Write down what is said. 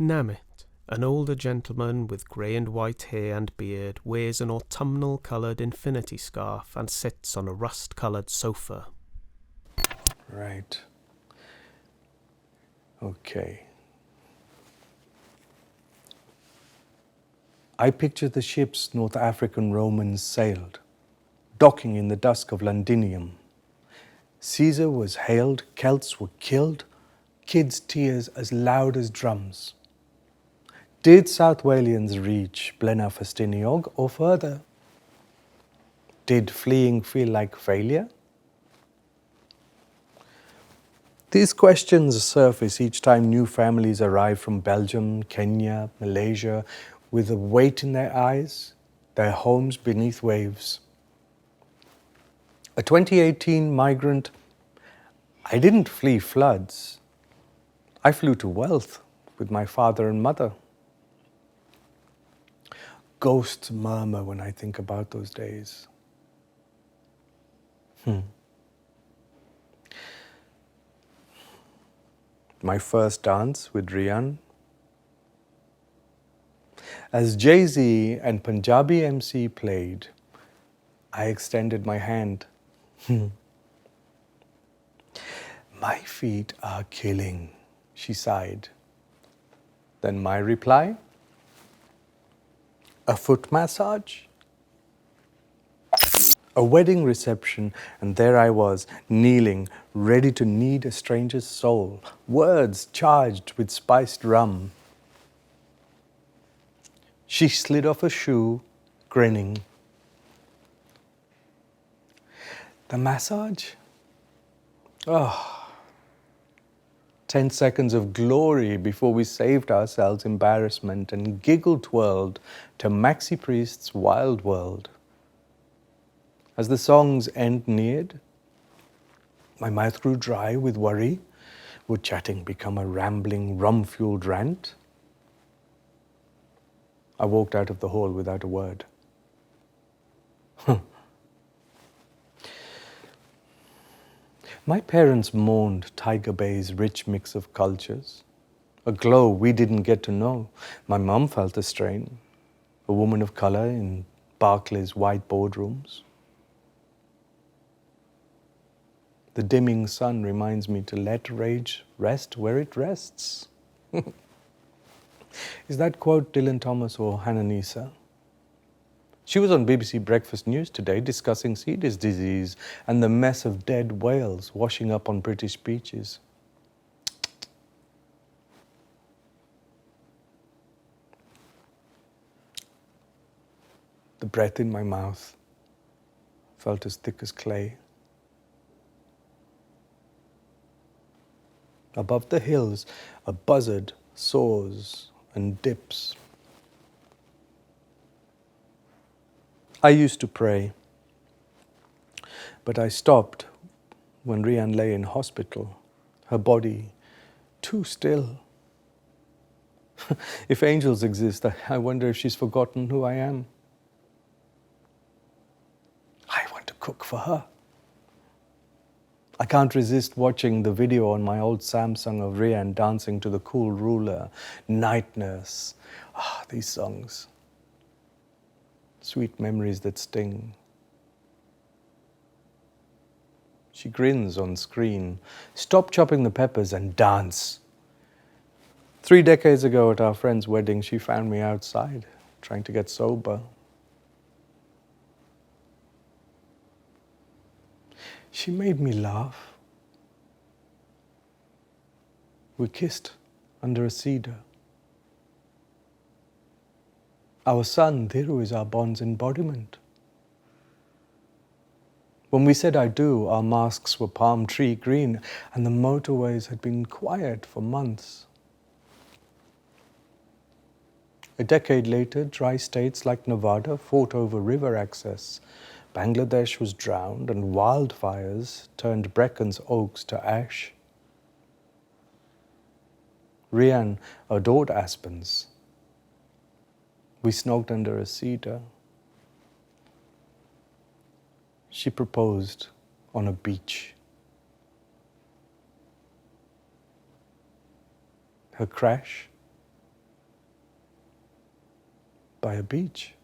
Namit, an older gentleman with grey and white hair and beard, wears an autumnal-coloured infinity scarf and sits on a rust-coloured sofa. Right. Okay. I picture the ships North African Romans sailed, docking in the dusk of Londinium. Caesar was hailed, Celts were killed, kids' tears as loud as drums. Did South Walians reach Blaenau or further? Did fleeing feel like failure? These questions surface each time new families arrive from Belgium, Kenya, Malaysia, with a weight in their eyes, their homes beneath waves. A 2018 migrant, I didn't flee floods. I flew to wealth with my father and mother. Ghosts murmur when I think about those days. My first dance with Rian. As Jay-Z and Punjabi MC played, I extended my hand. My feet are killing, she sighed. Then my reply, a foot massage? A wedding reception, and there I was, kneeling, ready to knead a stranger's soul, words charged with spiced rum. She slid off a shoe, grinning. The massage? 10 seconds of glory before we saved ourselves embarrassment and giggle-twirled to Maxi Priest's Wild World. As the song's end neared, my mouth grew dry with worry. Would chatting become a rambling, rum-fueled rant? I walked out of the hall without a word. My parents mourned Tiger Bay's rich mix of cultures, a glow we didn't get to know. My mum felt the strain, a woman of color in Barclays' white boardrooms. The dimming sun reminds me to let rage rest where it rests. Is that quote Dylan Thomas or Hannah Nisa? She was on BBC Breakfast News today discussing C. disease and the mess of dead whales washing up on British beaches. The breath in my mouth felt as thick as clay. Above the hills, a buzzard soars and dips. I used to pray, but I stopped when Rian lay in hospital, her body too still. If angels exist, I wonder if she's forgotten who I am. I want to cook for her. I can't resist watching the video on my old Samsung of Rian dancing to the Cool Ruler, Night Nurse. These songs. Sweet memories that sting. She grins on screen. Stop chopping the peppers and dance. 3 decades ago at our friend's wedding, she found me outside, trying to get sober. She made me laugh. We kissed under a cedar. Our son, Dhiru, is our bond's embodiment. When we said I do, our masks were palm tree green and the motorways had been quiet for months. A decade later, dry states like Nevada fought over river access. Bangladesh was drowned and wildfires turned Breccon's oaks to ash. Rian adored aspens. We snogged under a cedar. She proposed on a beach. Her crash by a beach.